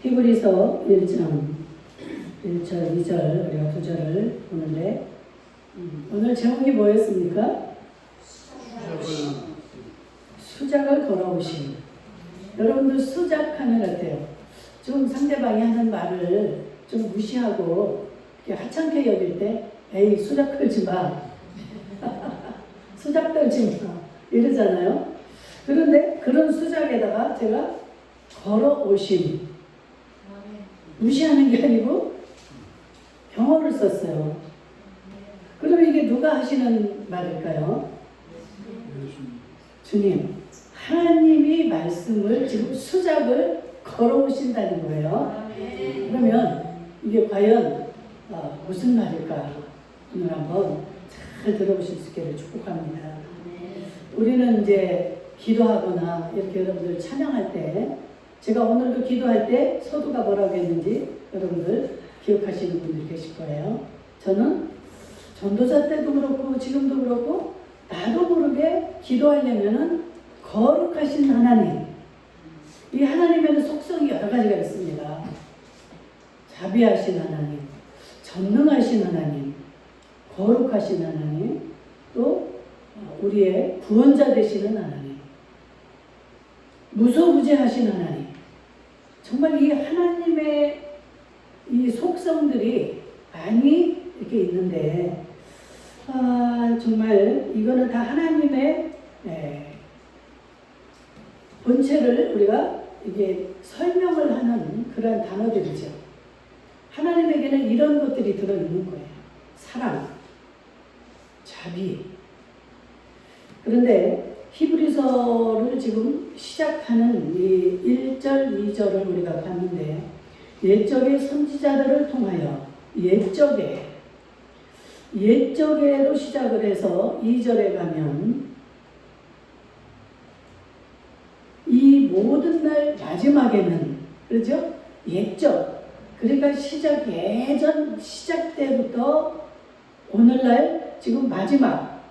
히브리서 1장 1절, 2절, 우리가 9절을 보는데 오늘 제목이 뭐였습니까? 수작을 걸어오신. 여러분들 수작하면 어때요? 좀 상대방이 하는 말을 좀 무시하고 하찮게 여길 때 에이 수작 떨지 마. 수작 떨지 마. 이러잖아요. 그런데 그런 수작에다가 제가 걸어오신. 무시하는 게 아니고 경어를 썼어요. 그러면 이게 누가 하시는 말일까요? 주님. 하나님이 말씀을 지금 수작을 걸어오신다는 거예요. 그러면 이게 과연 무슨 말일까? 오늘 한번 잘 들어보실 수 있기를 축복합니다. 우리는 이제 기도하거나 이렇게 여러분들 찬양할 때 제가 오늘도 기도할 때 서두가 뭐라고 했는지 여러분들 기억하시는 분들 계실 거예요. 저는 전도자 때도 그렇고 지금도 그렇고 나도 모르게 기도하려면은 거룩하신 하나님, 이 하나님에는 속성이 여러 가지가 있습니다. 자비하신 하나님, 전능하신 하나님, 거룩하신 하나님, 또 우리의 구원자 되시는 하나님, 무소부재하신 하나님. 정말 이 하나님의 이 속성들이 많이 이렇게 있는데 정말 이거는 다 하나님의 본체를 우리가 이게 설명을 하는 그런 단어들이죠. 하나님에게는 이런 것들이 들어있는 거예요. 사랑, 자비. 그런데 히브리서를 지금 시작하는 이 1절, 2절을 우리가 봤는데 옛적의 선지자들을 통하여 옛적에로 시작을 해서 2절에 가면 이 모든 날 마지막에는 그렇죠? 옛적. 그러니까 예전 시작 때부터 오늘날 지금 마지막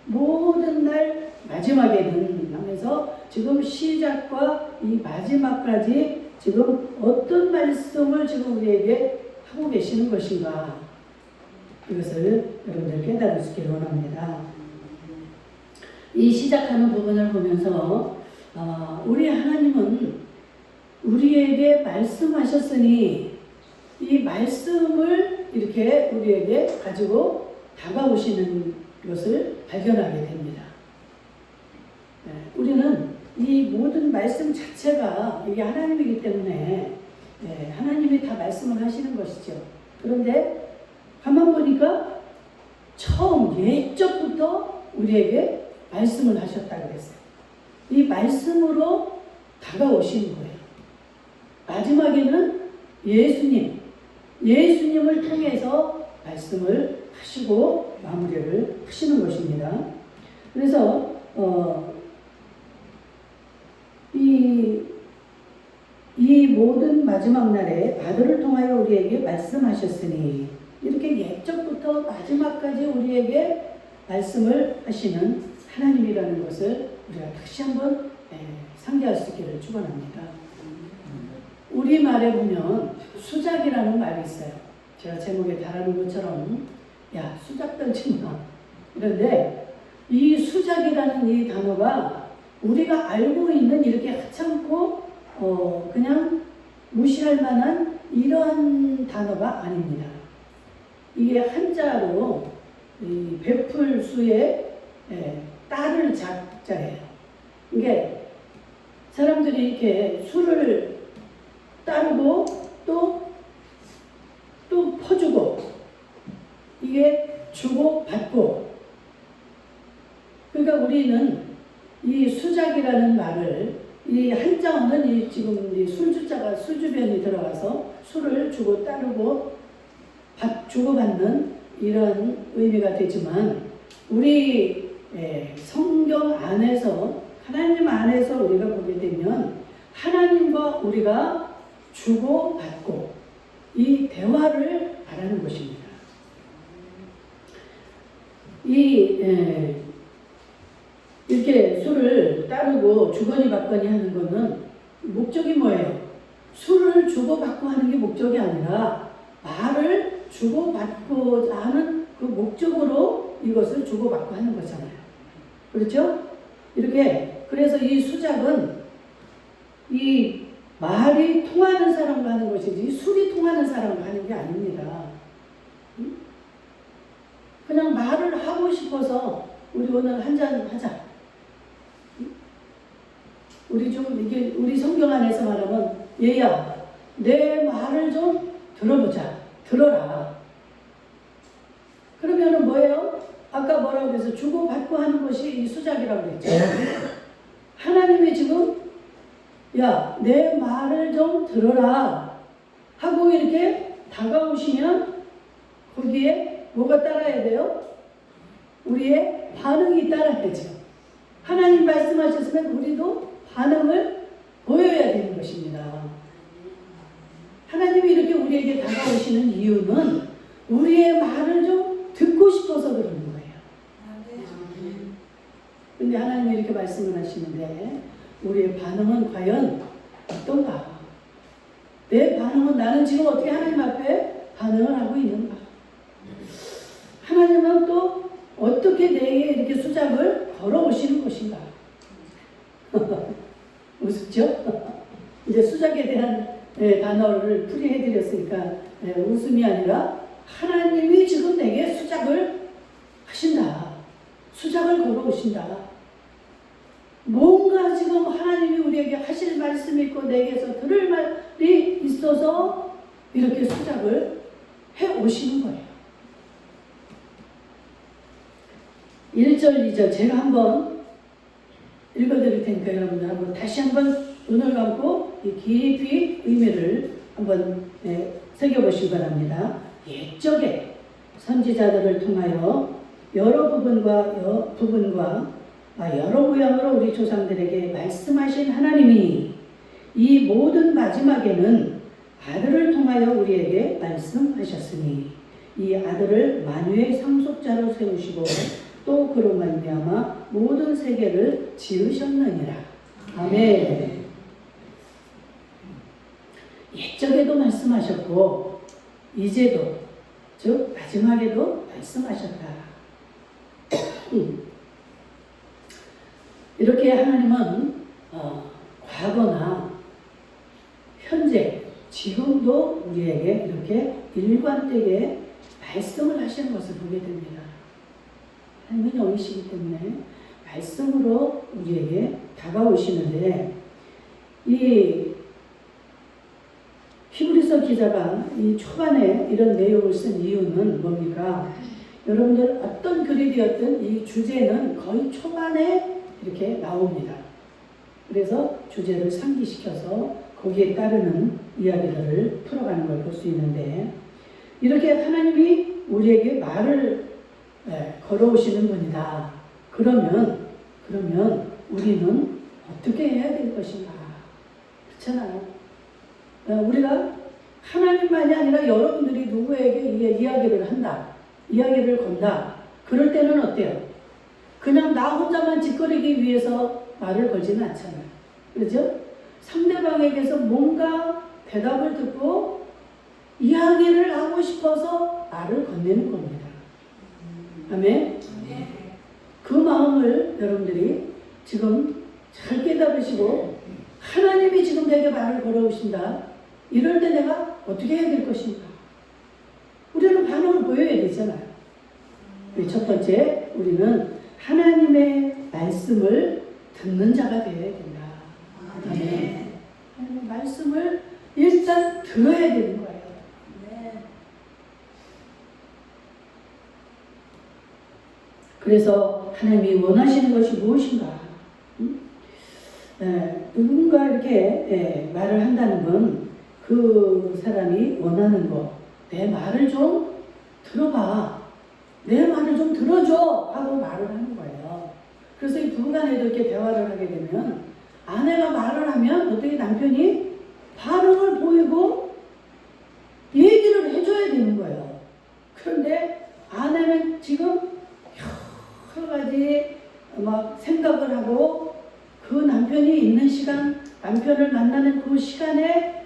모든 날 마지막에는 하면서 지금 시작과 이 마지막까지 지금 어떤 말씀을 지금 우리에게 하고 계시는 것인가 이것을 여러분들 깨달을 수 있기를 원합니다. 이 시작하는 부분을 보면서 우리 하나님은 우리에게 말씀하셨으니 이 말씀을 이렇게 우리에게 가지고 다가오시는 것을 발견하게 됩니다. 우리는 이 모든 말씀 자체가 이게 하나님이기 때문에 하나님이 다 말씀을 하시는 것이죠. 그런데 가만 보니까 처음 옛적부터 우리에게 말씀을 하셨다고 했어요. 이 말씀으로 다가오시는 거예요. 마지막에는 예수님을 통해서 말씀을 하시고 마무리를 하시는 것입니다. 그래서 이 모든 마지막 날에 아들을 통하여 우리에게 말씀하셨으니 이렇게 옛적부터 마지막까지 우리에게 말씀을 하시는 하나님이라는 것을 우리가 다시 한번 상기할 수 있기를 축원합니다. 우리말에 보면 수작이라는 말이 있어요. 제가 제목에 달하는 것처럼 야 수작 떨지 마. 그런데 이 수작이라는 이 단어가 우리가 알고 있는 이렇게 하찮고 그냥 무시할 만한 이러한 단어가 아닙니다. 이게 한자로 이 베풀수의 따를 작자예요. 이게 사람들이 이렇게 술을 따르고 또 퍼주고 이게 주고 받고. 그러니까 우리는 이 수작이라는 말을 이 한자어는 지금 이 술주자가 술주변이 들어가서 술을 주고 따르고 주고받는 이런 의미가 되지만 우리 성경 안에서 하나님 안에서 우리가 보게 되면 하나님과 우리가 주고받고 이 대화를 말하는 것입니다. 이렇게 술을 따르고 주거니 받거니 하는 것은 목적이 뭐예요? 술을 주고받고 하는 게 목적이 아니라 말을 주고받고자 하는 그 목적으로 이것을 주고받고 하는 거잖아요. 그렇죠? 이렇게 그래서 이 수작은 이 말이 통하는 사람과 하는 것이지 술이 통하는 사람과 하는 게 아닙니다. 그냥 말을 하고 싶어서 우리 오늘 한잔 하자. 우리 좀 이게 우리 성경 안에서 말하면 얘야 내 말을 좀 들어보자. 들어라. 그러면은 뭐예요? 아까 뭐라고 해서 주고받고 하는 것이 이 수작이라고 했죠. 하나님이 지금 야 내 말을 좀 들어라 하고 이렇게 다가오시면 거기에 뭐가 따라야 돼요? 우리의 반응이 따라야죠. 하나님 말씀하셨으면 우리도 반응을 보여야 되는 것입니다. 하나님이 이렇게 우리에게 다가오시는 이유는 우리의 말을 좀 듣고 싶어서 그러는 거예요. 근데 하나님이 이렇게 말씀을 하시는데 우리의 반응은 과연 어떤가? 내 반응은 나는 지금 어떻게 하나님 앞에 반응을 하고 있는가? 하나님은 또 어떻게 내게 이렇게 수작을 걸어오시는 것인가? 우습죠? 이제 수작에 대한 단어를 풀이해드렸으니까 웃음이 아니라 하나님이 지금 내게 수작을 하신다. 수작을 걸어오신다. 뭔가 지금 하나님이 우리에게 하실 말씀이 있고 내게서 들을 말이 있어서 이렇게 수작을 해오시는 거예요. 1절, 2절 제가 한번 읽어드릴 테니까 여러분들 한번 다시 한번 눈을 감고 깊이 의미를 한번 새겨보시기 바랍니다. 옛적에 선지자들을 통하여 여러 부분과 여러 모양으로 우리 조상들에게 말씀하신 하나님이 이 모든 마지막에는 아들을 통하여 우리에게 말씀하셨으니 이 아들을 만유의 상속자로 세우시고 또 그로 말미암아 모든 세계를 지으셨느니라. 아멘. 옛적에도 말씀하셨고 이제도 즉 마지막에도 말씀하셨다. 이렇게 하나님은 과거나 현재 지금도 우리에게 이렇게 일관되게 말씀을 하시는 것을 보게 됩니다. 하나님은 영이시기 때문에 말씀으로 우리에게 다가오시는데 이 히브리서 기자가 이 초반에 이런 내용을 쓴 이유는 뭡니까? 여러분들 어떤 글이 되었든 이 주제는 거의 초반에 이렇게 나옵니다. 그래서 주제를 상기시켜서 거기에 따르는 이야기들을 풀어가는 걸 볼 수 있는데 이렇게 하나님이 우리에게 말을 걸어오시는 분이다. 그러면 우리는 어떻게 해야 될 것인가? 그렇잖아요. 우리가 하나님만이 아니라 여러분들이 누구에게 이야기를 한다. 이야기를 건다. 그럴 때는 어때요? 그냥 나 혼자만 짓거리기 위해서 말을 걸지는 않잖아요. 그렇죠? 상대방에게서 뭔가 대답을 듣고 이야기를 하고 싶어서 말을 건네는 겁니다. 아멘? 그 마음을 여러분들이 지금 잘 깨달으시고 하나님이 지금 내게 말을 걸어오신다. 이럴 때 내가 어떻게 해야 될 것인가? 우리는 반응을 보여야 되잖아요. 첫 번째, 우리는 하나님의 말씀을 듣는 자가 되어야 된다. 아멘. 하나님의 말씀을 일단 들어야 되는 거예요. 그래서 하나님이 원하시는 것이 무엇인가? 누군가 이렇게 말을 한다는 건 그 사람이 원하는 것, 내 말을 좀 들어봐, 내 말을 좀 들어줘 하고 말을 하는 거예요. 그래서 이 부부간에도 이렇게 대화를 하게 되면 아내가 말을 하면 어떻게 남편이 반응을 보이고 얘기를 해줘야 되는 거예요. 그런데 아내는 지금 여러 가지 막 생각을 하고 그 남편이 있는 시간, 남편을 만나는 그 시간에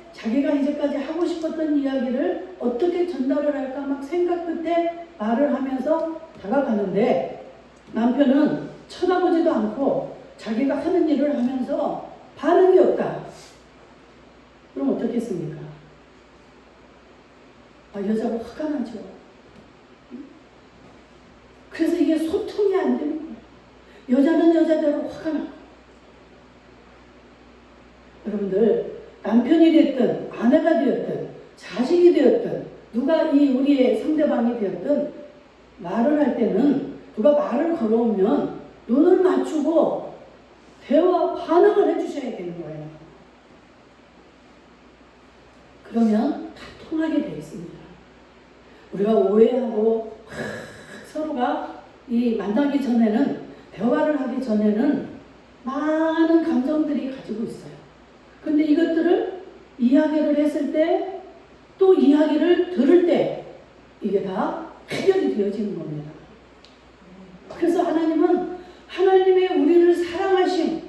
이제까지 하고 싶었던 이야기를 어떻게 전달을 할까 막 생각 끝에 말을 하면서 다가가는데 남편은 쳐다보지도 않고 자기가 하는 일을 하면서 반응이 없다. 그럼 어떻겠습니까? 여자가 화가 나죠. 그래서 이게 소통이 안 되는 거예요. 여자는 여자대로 화가 나고. 여러분들, 남편이 됐든 아내가 되었든 자식이 되었든 누가 우리의 상대방이 되었든 말을 할 때는 누가 말을 걸어오면 눈을 맞추고 대화 반응을 해주셔야 되는 거예요. 그러면 다 통하게 되어 있습니다. 우리가 오해하고 서로가 만나기 전에는, 대화를 하기 전에는 많은 감정들이 가지고 있어요. 근데 이것들을 이야기를 했을 때, 또 이야기를 들을 때 이게 다 해결이 되어지는 겁니다. 그래서 하나님은 하나님의 우리를 사랑하심,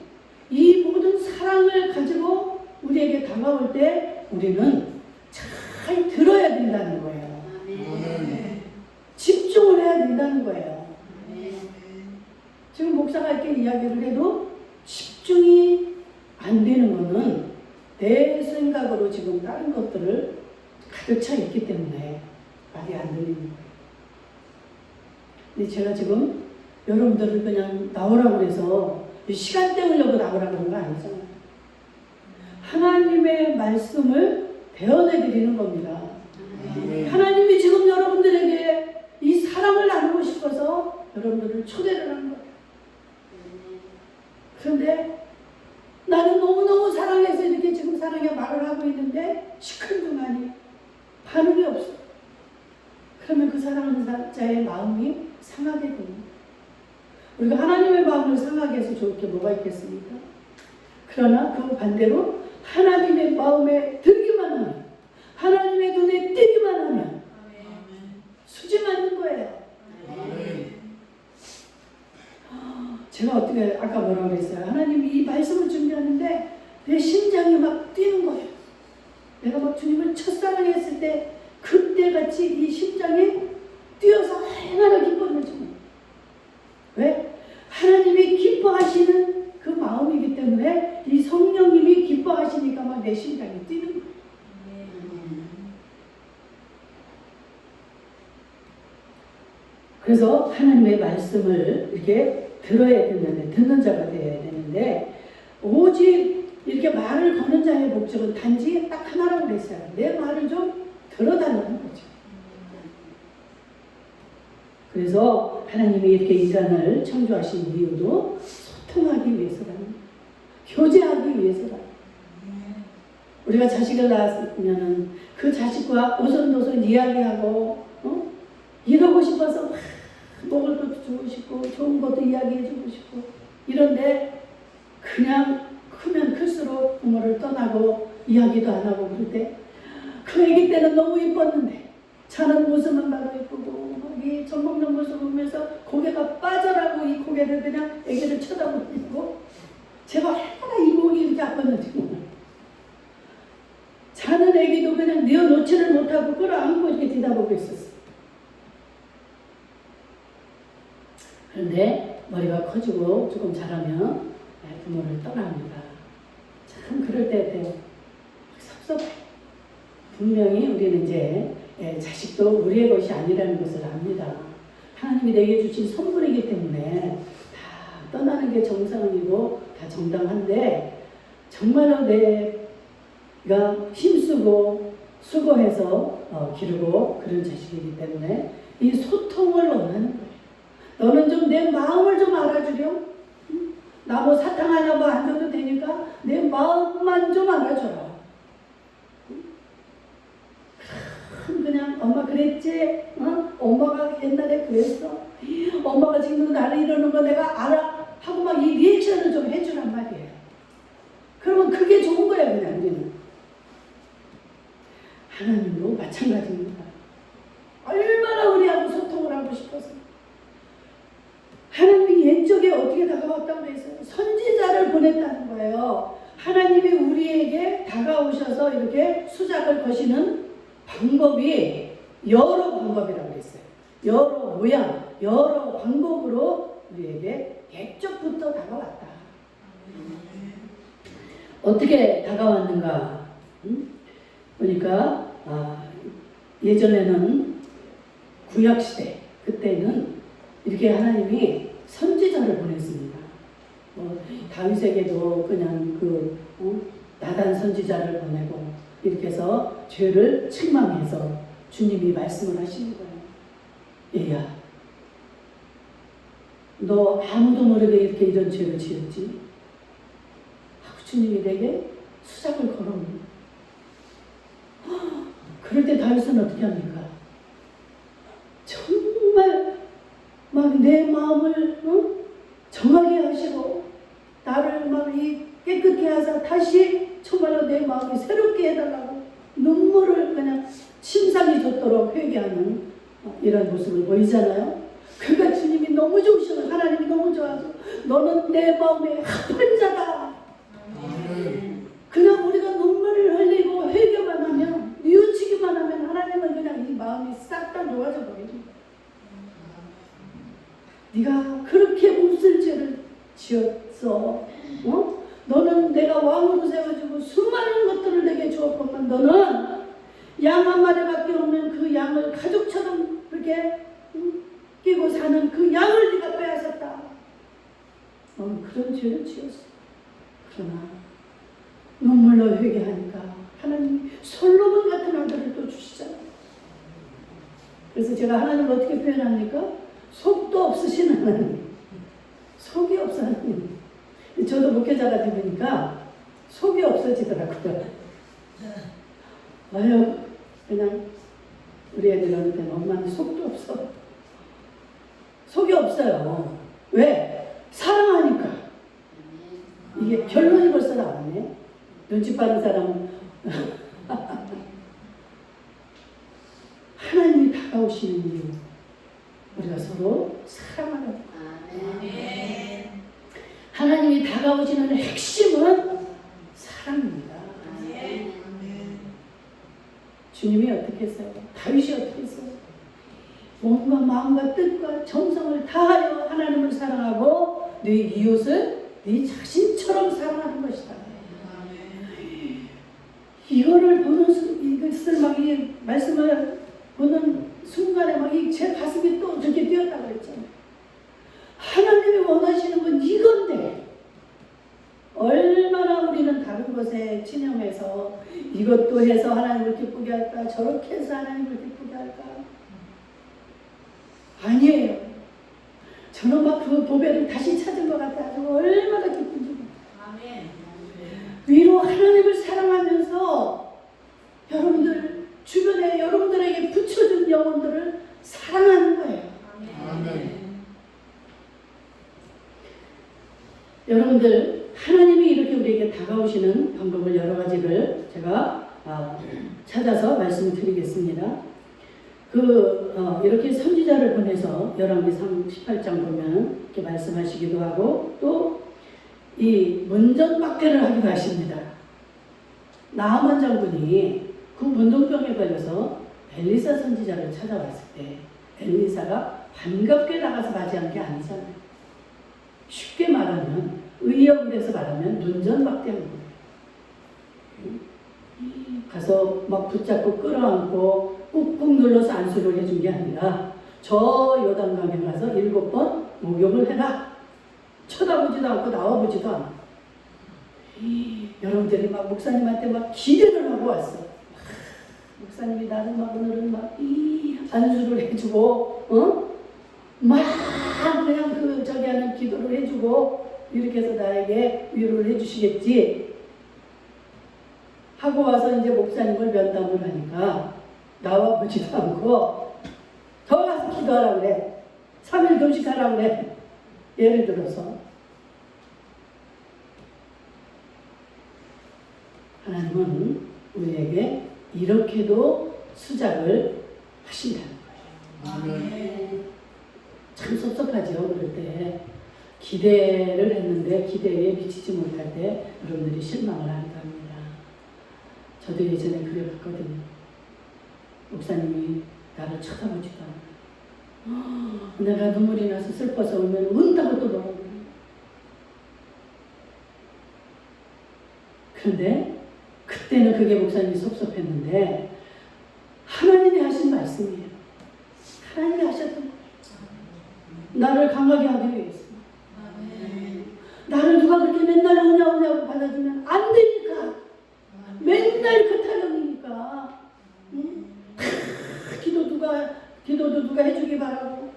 이 모든 사랑을 가지고 우리에게 다가올 때 우리는 잘 들어야 된다는 거예요. 집중을 해야 된다는 거예요. 지금 목사가 이렇게 이야기를 해도 집중이 안 되는 거는 내 생각으로 지금 다른 것들을 가득 차 있기 때문에 말이 안 들리는 거예요. 근데 제가 지금 여러분들을 그냥 나오라고 해서 시간 때우려고 나오라고 그런 거 아니잖아요. 하나님의 말씀을 배워내 드리는 겁니다. 하나님이 지금 여러분들에게 이 사랑을 나누고 싶어서 여러분들을 초대를 한 거예요. 그런데 나는 너무너무 사랑해서 이렇게 지금 사랑의 말을 하고 있는데 시큰둥하니 반응이 없어. 그러면 그 사랑하는 자의 마음이 상하게 됩니다. 우리가 하나님의 마음을 상하게 해서 좋을 게 뭐가 있겠습니까? 그러나 그 반대로 하나님의 마음에 들기만 하면, 하나님의 눈에 띄기만 하면 수지 맞는 거예요. 제가 어떻게 아까 뭐라고 그랬어요? 하나님이 이 말씀을 준비하는데 내 심장이 막 뛰는 거예요. 내가 막 주님을 첫사랑했을 때 그때같이 이 심장이 뛰어서 얼마나 기뻤는지. 왜? 하나님이 기뻐하시는 그 마음이기 때문에 이 성령님이 기뻐하시니까 막 내 심장이 뛰는 거예요. 그래서 하나님의 말씀을 이렇게 들어야 되는데, 듣는 자가 되어야 되는데, 오직 이렇게 말을 거는 자의 목적은 단지 딱 하나라고 그랬어요. 내 말을 좀 들어달라는 거죠. 그래서 하나님이 이렇게 인간을 창조하신 이유도 소통하기 위해서라는, 교제하기 위해서라는. 우리가 자식을 낳았으면 그 자식과 오손도손 이야기하고 이러고 싶어서 먹을 것도 주고 싶고 좋은 것도 이야기해주고 싶고 이런데 그냥 크면 클수록 부모를 떠나고 이야기도 안 하고 그럴 때 그 애기 때는 너무 이뻤는데 자는 모습만 봐도 이쁘고 이 젖 먹는 모습 보면서 고개가 빠져라고 이 고개를 그냥 애기를 쳐다보고 제가 얼마나 이 목이 이렇게 아팠는지 몰라요. 자는 애기도 그냥 내어놓지를 못하고 끌어안고 이렇게 뒤다보고 있었어요. 그런데 머리가 커지고 조금 자라면 부모를 떠납니다. 참 그럴 때 섭섭해. 분명히 우리는 이제 자식도 우리의 것이 아니라는 것을 압니다. 하나님이 내게 주신 선물이기 때문에 다 떠나는 게 정상이고 다 정당한데 정말로 내가 힘쓰고 수고해서 기르고 그런 자식이기 때문에 이 소통을 원하는 거예요. 너는 좀 내 마음을 좀 알아주렴. 나 뭐 사탕 하나 뭐 안 줘도 되니까 내 마음만 좀 알아줘라. 그냥 엄마 그랬지? 엄마가 옛날에 그랬어. 엄마가 지금 나를 이러는 거 내가 알아. 하고 막 이 리액션을 좀 해주란 말이에요. 그러면 그게 좋은 거야 그냥 우리는. 하나님도 마찬가지입니다. 얼마나 우리하고 소통을 하고 싶어서. 하나님이 옛적에 어떻게 다가왔다고 그랬어요? 선지자를 보냈다는 거예요. 하나님이 우리에게 다가오셔서 이렇게 수작을 거시는 방법이 여러 방법이라고 그랬어요. 여러 모양, 여러 방법으로 우리에게 옛적부터 다가왔다. 어떻게 다가왔는가? 보니까 예전에는 구약시대, 그때는 이렇게 하나님이 선지자를 보냈습니다. 다윗에게도 그냥 나단 선지자를 보내고 이렇게 해서 죄를 책망해서 주님이 말씀을 하시는 거예요. 얘야, 너 아무도 모르게 이렇게 이런 죄를 지었지? 하고 주님이 내게 수작을 걸어옵니다. 그럴 때 다윗은 어떻게 합니까? 정말 막 내 마음을 정하게 하시고 나를 막 깨끗게 하사 다시 정말로 내 마음이 새롭게 해달라고 눈물을 그냥 침상이 돋도록 회개하는 이런 모습을 보이잖아요. 그러니까 주님이 너무 좋으셔서 하나님이 너무 좋아서 너는 내 마음에 합한 자다. 그냥 우리가 눈물을 흘리고 회개만 하면 뉘우치기만 하면 하나님은 그냥 이 마음이 싹 다 놓아져 버립니다. 네가 그렇게 몹쓸 죄를 지었어. 너는 내가 왕으로 세워주고 수많은 것들을 내게 주었건만 너는 양 한 마리밖에 없는 그 양을 가족처럼 그렇게 끼고 사는 그 양을 네가 빼앗았다. 너는 그런 죄를 지었어. 그러나 눈물로 회개하니까 하나님이 솔로몬 같은 아들을 또 주시잖아요. 그래서 제가 하나님을 어떻게 표현합니까? 속도 없으신 하나님, 속이 없어 하나님. 저도 목회자가 되니까 속이 없어지더라고요. 아유, 그냥 우리 애들한테는 엄마는 속도 없어. 속이 없어요. 왜? 사랑하니까. 이게 결론이 벌써 나왔네. 눈치 빠른 사람은 하나님이 다가오시는 이유, 우리가 서로 사랑하는. 하나님이 다가오시는 핵심은 사랑입니다. 주님이 어떻게 했어요? 다윗이 어떻게 했어요? 몸과 마음과 뜻과 정성을 다하여 하나님을 사랑하고 네 이웃을 네 자신처럼 사랑하는 것이다. 이거를 보는 이것을 막 이 말씀을 보는 순간에 막 제 가슴이 또 저렇게 뛰었다고 그랬잖아요. 하나님이 원하시는 건 이건데 얼마나 우리는 다른 것에 친형해서 이것도 해서 하나님을 기쁘게 할까, 저렇게 해서 하나님을 기쁘게 할까? 아니에요. 저는 막 그 보배를 다시 찾은 것 같아서 얼마나 기쁜지. 아멘. 위로 하나님을 사랑하면서 여러분들 주변에 여러분들에게 붙여준 영혼들을 사랑하는 거예요. 아멘. 여러분들, 하나님이 이렇게 우리에게 다가오시는 방법을 여러 가지를 제가 찾아서 말씀을 드리겠습니다. 이렇게 선지자를 보내서 열왕기상 18장 보면 이렇게 말씀하시기도 하고 또 이 문전박대를 하기도 하십니다. 나하만 장군이 그 문둥병에 걸려서 엘리사 선지자를 찾아왔을 때 엘리사가 반갑게 나가서 맞이한 게 아니잖아요. 쉽게 말하면 의역에서 말하면 문전박대한 거예요. 가서 막 붙잡고 끌어안고 꾹꾹 눌러서 안수를 해준 게 아니라 저 요단강에 가서 7번 목욕을 해라. 쳐다보지도 않고 나와보지도 않아. 여러분들이 막 목사님한테 막 기대를 하고 왔어. 목사님이 나를 막 오늘은 막 안수를 해주고 막 그냥 저기 하는 기도를 해주고 이렇게 해서 나에게 위로를 해주시겠지 하고 와서 이제 목사님을 면담을 하니까 나와보지도 않고 더 가서 기도하라고 그래. 3일 금식하라고 그래. 예를 들어서 하나님은 우리에게 이렇게도 수작을 하신다는 거예요. 참 섭섭하죠. 그럴 때 기대를 했는데 기대에 미치지 못할 때 여러분들이 실망을 하기도 합니다. 저도 예전에 그래 봤거든요. 목사님이 나를 쳐다보지도 않아. 내가 눈물이 나서 슬퍼서 울면 운다고 또 뭐라고 그래. 그런데 그때는 그게 목사님이 섭섭했는데 하나님이 하신 말씀이에요. 하나님이 하셨던 거예요. 나를 강하게 하기 위해서. 나를 누가 그렇게 맨날 오냐고 받아주면 안 되니까. 맨날 그 타령이니까. 응? 기도도 누가 해주기 바라고,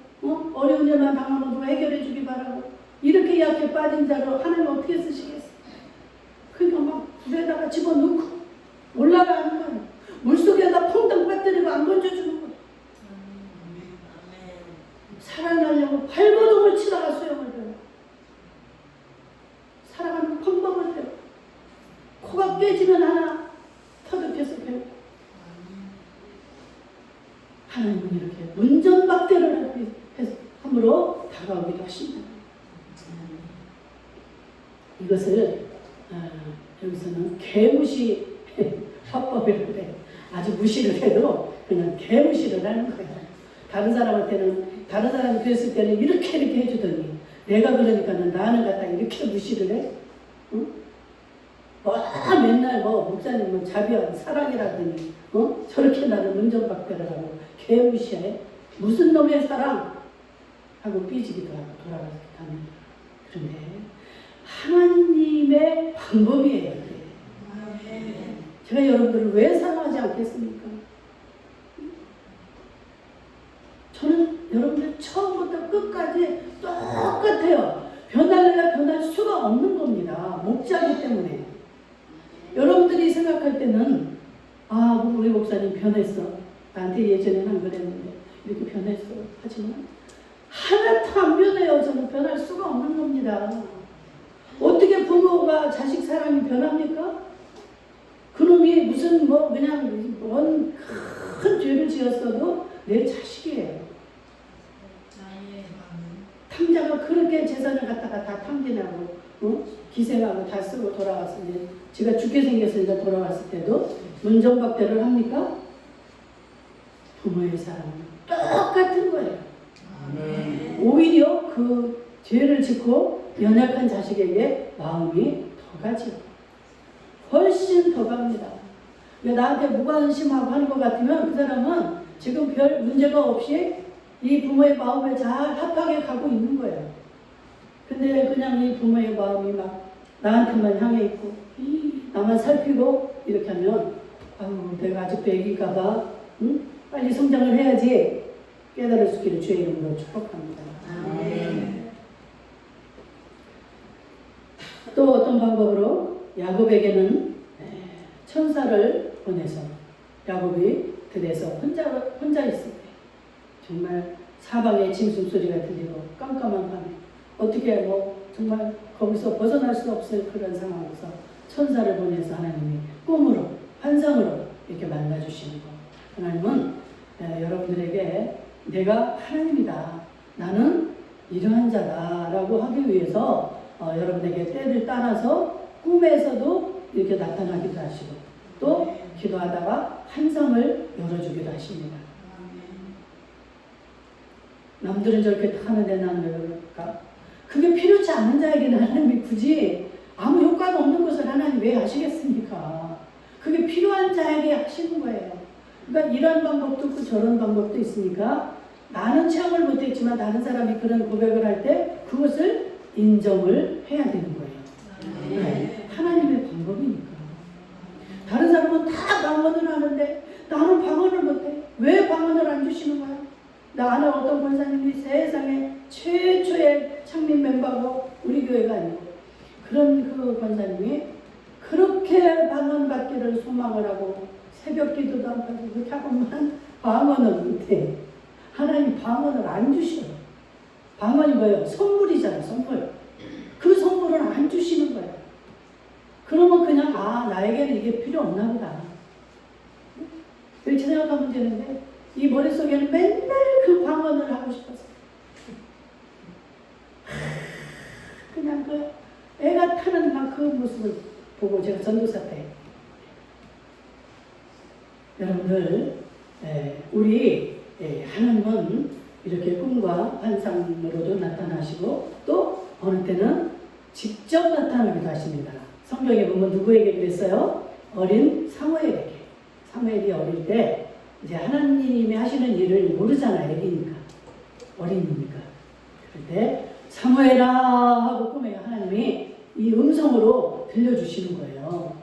어려운 일만 당하면 누가 해결해 주기 바라고, 이렇게 약해 빠진 자로 하나님 어떻게 쓰시겠어? 그러니까 막 불에다가 집어넣고 올라가는 거예요. 물속에다 퐁당 빠뜨리고 안 건져주는 거예요. 살아나려고 발버둥을 치다가 수영을 배워. 살아가는 방법을 배워. 코가 깨지면 하나 터득해서 배워. 하나님은 이렇게 문전박대를 해서 함으로 다가오기도 하십니다. 이것을 여기서는 개무시 화법이라고 그래요. 아주 무시를 해도 그냥 개무시를 하는 거예요. 다른 사람이 그랬을 때는 이렇게 해주더니 내가 그러니까는 나는 갖다 이렇게 무시를 해. 응? 맨날 목사님은 자비한 사랑이라더니 저렇게 나를 문전박대를 하고 개무시해. 무슨 놈의 사랑? 하고 삐지기도 하고 돌아가기도 합니다. 그런데 하나님의 방법이에요. 제가 여러분들을 왜 사랑하지 않겠습니까? 저는 여러분들 처음부터 끝까지 똑같아요. 변할래야 변할 수가 없는 겁니다. 목자기 때문에. 여러분들이 생각할 때는 우리 목사님 변했어. 나한테 예전에는 안 그랬는데 이렇게 변했어. 하지만 하나도 안 변해요. 저는 변할 수가 없는 겁니다. 어떻게 부모가 자식 사랑이 변합니까? 그놈이 무슨 그냥 큰 죄를 지었어도 내 자식이에요. 탕자가 그렇게 재산을 갖다가 다 탕진하고 기생하고 다 쓰고 돌아왔을 때 제가 죽게 생겼으니까 돌아왔을 때도 문전박대를 합니까? 부모의 사랑은 똑같은 거예요. 오히려 그 죄를 짓고 연약한 자식에게 마음이 더 가죠. 훨씬 더 갑니다. 나한테 무관심하고 하는 것 같으면 그 사람은 지금 별 문제가 없이 이 부모의 마음에 잘 합하게 가고 있는 거예요. 근데 그냥 이 부모의 마음이 막 나한테만 향해 있고 나만 살피고 이렇게 하면 내가 아직도 애기가봐 빨리 성장을 해야지 깨달을 수 있기를 주의 이름으로 축복합니다. 또 어떤 방법으로 야곱에게는 천사를 보내서 야곱이 들에서 혼자 있을 때 정말 사방에 짐승소리가 들리고 깜깜한 밤에 어떻게 정말 거기서 벗어날 수 없을 그런 상황에서 천사를 보내서 하나님이 꿈으로 환상으로 이렇게 만나주시는 것. 하나님은 여러분들에게 내가 하나님이다. 나는 이러한 자다라고 하기 위해서 여러분에게 때를 따라서 꿈에서도 이렇게 나타나기도 하시고 또 기도하다가 환상을 열어주기도 하십니다. 남들은 저렇게 하는데 나는 왜 그럴까? 그게 필요치 않은 자에게는 하나님이 굳이 아무 효과가 없는 것을 하나님 왜 하시겠습니까? 그게 필요한 자에게 하시는 거예요. 그러니까 이런 방법도 있고 저런 방법도 있으니까 나는 체험을 못했지만 다른 사람이 그런 고백을 할 때 그것을 인정을 해야 되는 거예요. 네. 하나님의 방법이니까. 다른 사람은 다 방언을 하는데 나는 방언을 못해. 왜 방언을 안 주시는 거야? 나 아는 어떤 권사님이 세상에 최초의 창립 멤버고 우리 교회가 아니고 그런 그 권사님이 그렇게 방언 받기를 소망을 하고 새벽 기도도 안 하고 그렇게 하고만 방언을 못해. 하나님 방언을 안 주셔. 방언이 뭐예요? 선물이잖아, 선물. 그 선물을 안 주시는 거예요. 그러면 그냥 나에게는 이게 필요 없나 보다. 이렇게 생각하면 되는데 이 머릿속에는 맨날 그 방언을 하고 싶어서 배가 타는 막 그 모습을 보고 제가 전도사 때 여러분들 우리 하나님은 이렇게 꿈과 환상으로도 나타나시고 또 어느 때는 직접 나타나기도 하십니다. 성경에 보면 누구에게 그랬어요? 어린 사무엘에게. 사무엘이 어릴 때 이제 하나님이 하시는 일을 모르잖아요. 애기니까. 어린이니까. 그럴 때 사무엘아 하고 꿈에 하나님이 이 음성으로 들려주시는 거예요.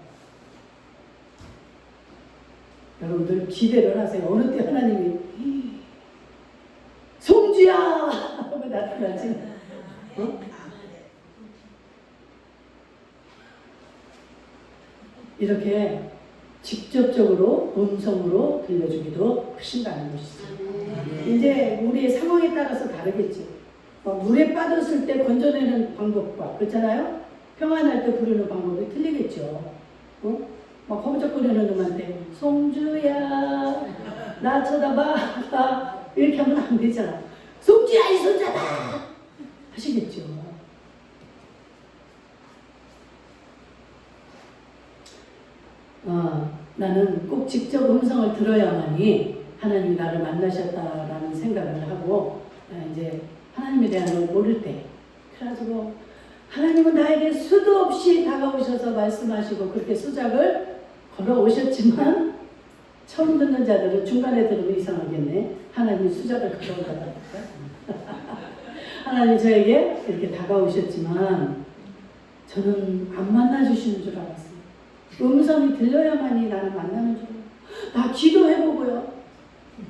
여러분들 기대를 하세요. 어느 때 하나님이 송주야 하고 나타나지. 어? 이렇게 직접적으로 음성으로 들려주기도 하신다는 것이죠. 이제 우리의 상황에 따라서 다르겠죠. 물에 빠졌을 때 건져내는 방법과 그렇잖아요. 평안할 때 부르는 방법이 틀리겠죠. 막 허우적거리는 놈한테 송주야 나 쳐다봐 이렇게 하면 안 되잖아. 송주야 이 손잡아 하시겠죠. 나는 꼭 직접 음성을 들어야만이 하나님이 나를 만나셨다라는 생각을 하고 이제 하나님에 대한 걸 모를 때 그래가지고 하나님은 나에게 수도 없이 다가오셔서 말씀하시고 그렇게 수작을 걸어오셨지만 처음 듣는 자들은 중간에 들으면 이상하겠네. 하나님이 수작을 걸어오다가 하나님 저에게 이렇게 다가오셨지만 저는 안 만나주시는 줄 알았어요. 음성이 들려야만이 나는 만나는 줄 알았어요. 나 기도해보고요.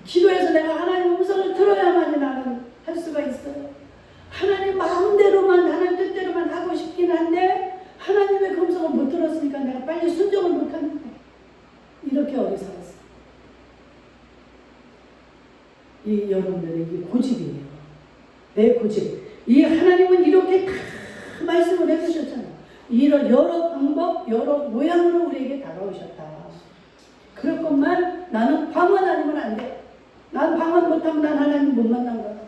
기도해서 내가 하나님 음성을 들어야만이 나는 할 수가 있어요. 하나님 마음대로만 하나님 뜻대로만 하고 싶긴 한데 하나님의 그 음성을 못 들었으니까 내가 빨리 순종을 못하는 거예요. 이렇게 어리석었어요. 이 여러분들의 이 고집이에요. 내 고집. 이 하나님은 이렇게 다 말씀을 해주셨잖아요. 이런 여러 방법, 여러 모양으로 우리에게 다가오셨다. 그럴 것만 나는 방언 아니면 안 돼. 난 방언 못하면 난 하나님 못 만난 거야.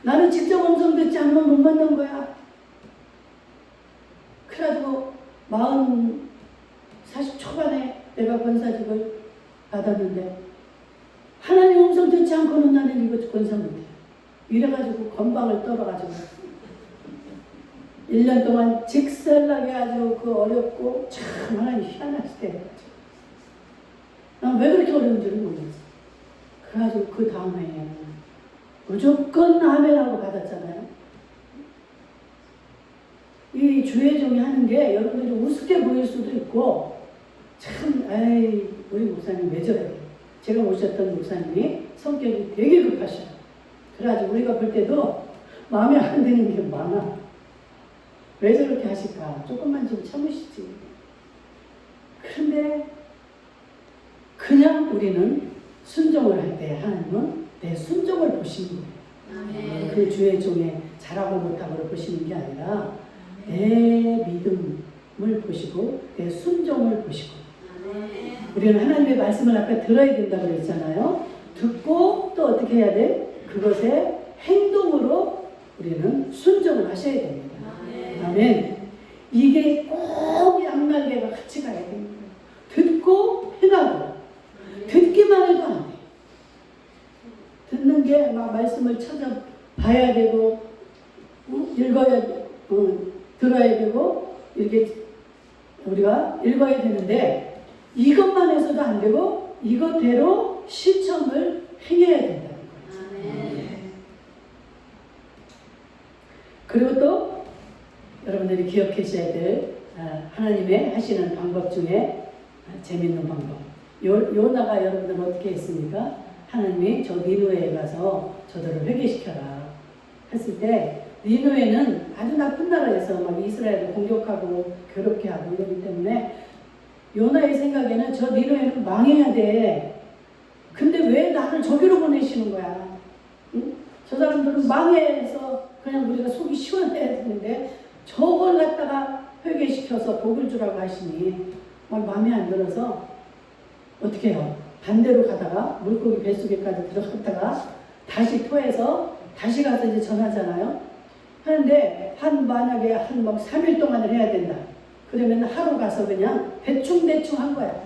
나는 직접 음성 듣지 않으면 못 만난 거야. 그래가지고 40 초반에 내가 권사직을 받았는데 하나님 음성 듣지 않고는 나는 이거 권사 못해. 이래가지고 건방을 떨어가지고 1년 동안 직설나게 아주 그 어렵고 참 하나님 희한하시대. 난 왜 그렇게 어려운지를 모르겠어. 그래가지고 그 다음 해에는 무조건 아멘하고 받았잖아요. 이 주의 종이 하는 게 여러분들이 우습게 보일 수도 있고 참 에이 우리 목사님 왜 저래. 제가 모셨던 목사님이 성격이 되게 급하셔요. 그래가지고 우리가 볼 때도 마음에 안 드는 게 많아. 왜 저렇게 하실까? 조금만 좀 참으시지. 그런데 그냥 우리는 순종을 할 때 하나님은 내 순종을 보시는 거예요. 그 주의 종의 잘하고 못하고를 보시는 게 아니라 내 믿음을 보시고 내 순종을 보시고 우리는 하나님의 말씀을 아까 들어야 된다고 그랬잖아요. 듣고 또 어떻게 해야 돼? 그것에 행동으로 우리는 순종을 하셔야 됩니다. 아멘. 이게 꼭 양날개가 같이 가야 됩니다. 듣고 행하고 듣기만 해도 안 돼. 듣는 게 막 말씀을 찾아봐야 되고 읽어야 들어야 되고 이렇게 우리가 읽어야 되는데 이것만 해서도 안 되고 이것대로 실천을 행해야 된다는 거예요. 그리고 또 여러분들이 기억하셔야 될 하나님의 하시는 방법 중에 재밌는 방법. 요나가 여러분들 어떻게 했습니까? 하나님이 저 니느웨에 가서 저들을 회개시켜라 했을 때 니느웨는 아주 나쁜 나라에서 막 이스라엘을 공격하고 괴롭게 하고 이러기 때문에 요나의 생각에는 저 니느웨는 망해야 돼. 근데 왜 나를 저기로 보내시는 거야? 응? 저 사람들은 망해서 그냥 우리가 속이 시원해야 되는데 저걸 갖다가 회개시켜서 복을 주라고 하시니 막 마음에 안 들어서 어떻게 해요? 반대로 가다가 물고기 뱃속에까지 들어갔다가 다시 토해서 다시 가서 이제 전하잖아요. 하는데 만약에 한 막 3일 동안을 해야 된다. 그러면 하루 가서 그냥 대충 한 거야.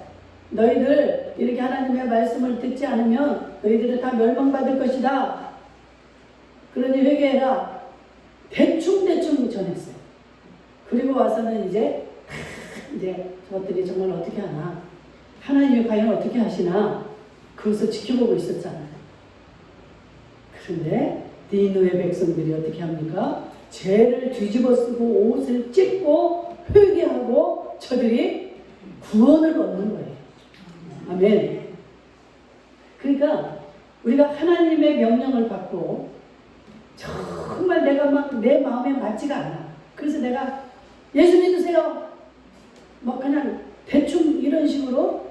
너희들 이렇게 하나님의 말씀을 듣지 않으면 너희들은 다 멸망받을 것이다. 그러니 회개해라. 대충 전했어요. 그리고 와서는 이제 저것들이 정말 어떻게 하나, 하나님이 과연 어떻게 하시나 그것을 지켜보고 있었잖아요. 그런데 니느웨 백성들이 어떻게 합니까? 죄를 뒤집어 쓰고 옷을 찢고 회개하고 저들이 구원을 얻는 거예요. 아멘. 그러니까 우리가 하나님의 명령을 받고 정말 내가 막 내 마음에 맞지가 않아. 그래서 내가 예수 믿으세요. 막 그냥 대충 이런 식으로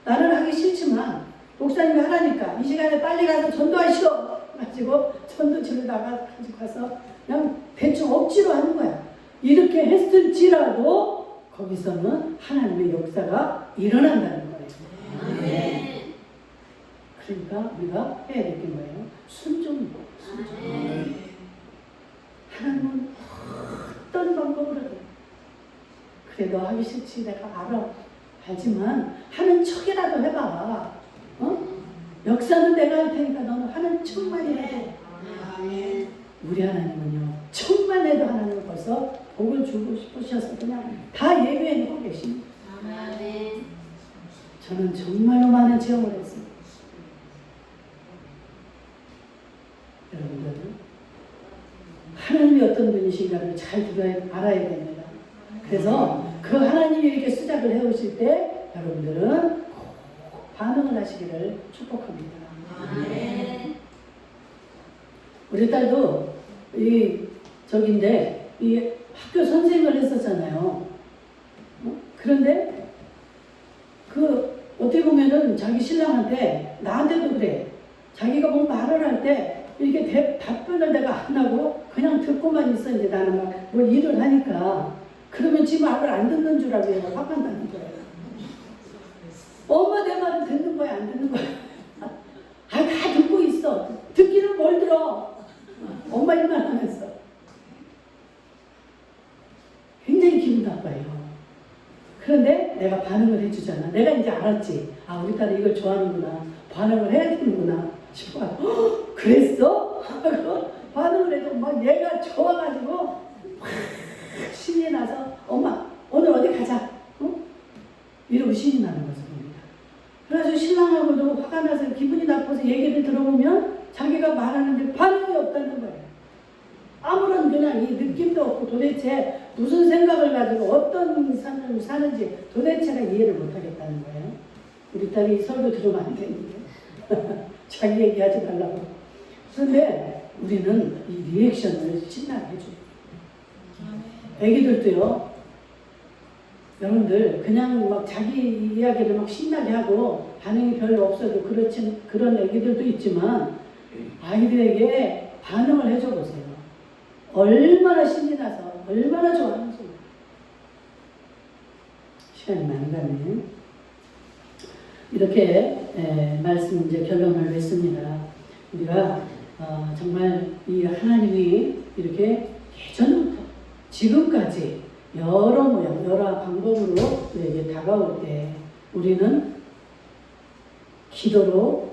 나는 하기 싫지만 목사님이 하라니까 이 시간에 빨리 가서 전도하시오. 가지고 전도지를 가지고 가서 그냥 대충 억지로 하는 거야. 이렇게 했을지라도 거기서는 하나님의 역사가 일어난다는 거예요. 네. 그러니까 우리가 해야 될 게 뭐예요? 순종. 하나님은 어떤 방법으로든 그래도 하기 싫지 내가 알지만 하는 척이라도 해봐. 역사는 내가 할 테니까 너는 하는 척만이라도. 우리 하나님은요 척만 해도 하나님은 벌써 복을 주고 싶으셔서 그냥 다 예배해 놓고 계십니다. 저는 정말로 많은 체험을 했습니다. 여러분들은 하나님이 어떤 분이신가를 잘 알아야 됩니다. 그래서 그 하나님이 이렇게 수작을 해오실 때 여러분들은 반응을 하시기를 축복합니다. 우리 딸도 이 학교 선생을 했었잖아요. 그런데 어떻게 보면은 자기 신랑한테 나한테도 그래. 자기가 뭐 말을 할 때 이렇게 답변을 내가 안 하고 그냥 듣고만 있어. 이제 나는 막 뭐 일을 하니까 그러면 지 말을 안 듣는 줄 알고 얘가 화가 나는 거예요. 엄마 내 말을 듣는 거야 안 듣는 거야? 다 듣고 있어. 듣기는 뭘 들어? 엄마 일만 하면서 굉장히 기분 나빠요. 그런데 내가 반응을 해주잖아. 내가 이제 알았지. 우리 딸이 이걸 좋아하는구나. 반응을 해야 되는구나 싶어. 그랬어? 하고 반응을 해도 막 얘가 좋아가지고 막 신이 나서 엄마 오늘 어디 가자. 이러고 신이 나는 거죠. 그래가지고 신랑하고도 화가 나서 기분이 나빠서 얘기를 들어보면 자기가 말하는데 반응이 없다는 거예요. 아무런 그냥 이 느낌도 없고 도대체 무슨 생각을 가지고 어떤 삶을 사는지 도대체가 이해를 못하겠다는 거예요. 우리 딸이 설교 들으면 안 되는데 자기 얘기하지 말라고. 그런데 우리는 이 리액션을 신나게 해줘요. 애기들도요. 여러분들 그냥 막 자기 이야기를 막 신나게 하고 반응이 별로 없어도 그런 애기들도 있지만 아이들에게 반응을 해줘 보세요. 얼마나 신이 나서 얼마나 좋아하는지. 시간이 많이 가네. 이렇게 말씀 이제 결론을 냈습니다. 우리가 정말 이 하나님이 이렇게 예전부터 지금까지 여러 모양, 여러 방법으로 우리에게 다가올 때 우리는 기도로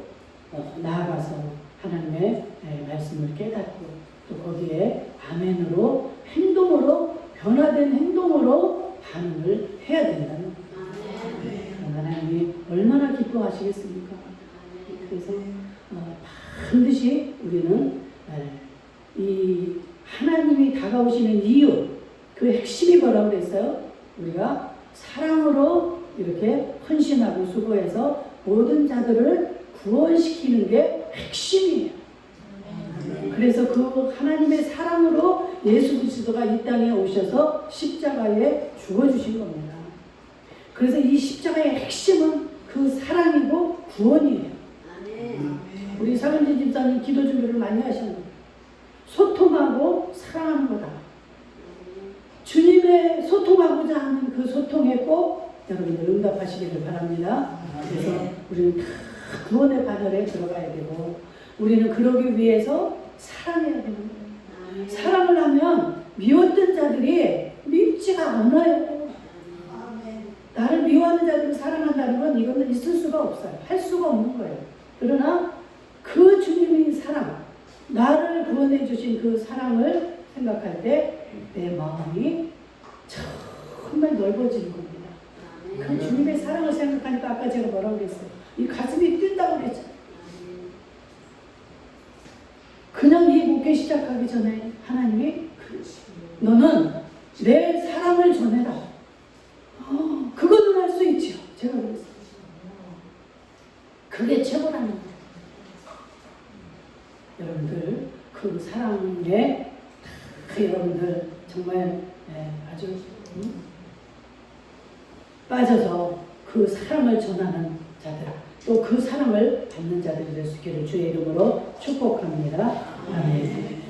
나아가서 하나님의 말씀을 깨닫고 또 거기에 아멘으로 행동으로 변화된 행동으로 반응을 해야 된다는 거예요. 하나님이 얼마나 기뻐하시겠습니까? 그래서 반드시 우리는 이 하나님이 다가오시는 이유, 그 핵심이 뭐라고 그랬어요? 우리가 사랑으로 이렇게 헌신하고 수고해서 모든 자들을 구원시키는 게 핵심이에요. 그래서 그 하나님의 사랑으로 예수 그리스도가 이 땅에 오셔서 십자가에 죽어주신 겁니다. 그래서 이 십자가의 핵심은 그 사랑이고 구원이에요. 우리 사근진 집사님 기도 준비를 많이 하셨는데 소통하고 사랑하는 거다. 주님의 소통하고자 하는 그 소통에 꼭 여러분들 응답하시기를 바랍니다. 그래서 우리는 다 구원의 바늘에 들어가야 되고 우리는 그러기 위해서 사랑해야 되는 거예요. 사랑을 하면 미웠던 자들이 밉지가 않아요. 나를 미워하는 자들을 사랑한다는 건 이거는 있을 수가 없어요. 할 수가 없는 거예요. 그러나 그 주님의 사랑, 나를 구원해 주신 그 사랑을 생각할 때 내 마음이 정말 넓어지는 겁니다. 그 주님의 사랑을 생각하니까 아까 제가 뭐라고 그랬어요? 이 가슴이 뛴다고 그랬잖아요. 그냥 이 목회 시작하기 전에 하나님이 너는 내 사랑을 전해라. 그거는 할 수 있죠. 제가 그랬어요. 그게 최고라는 거예요. 여러분들 그 사랑에 여러분들 정말 아주 빠져서 그 사랑을 전하는 자들, 또 그 사랑을 받는 자들이 될 수 있기를 주의 이름으로 축복합니다. 아멘.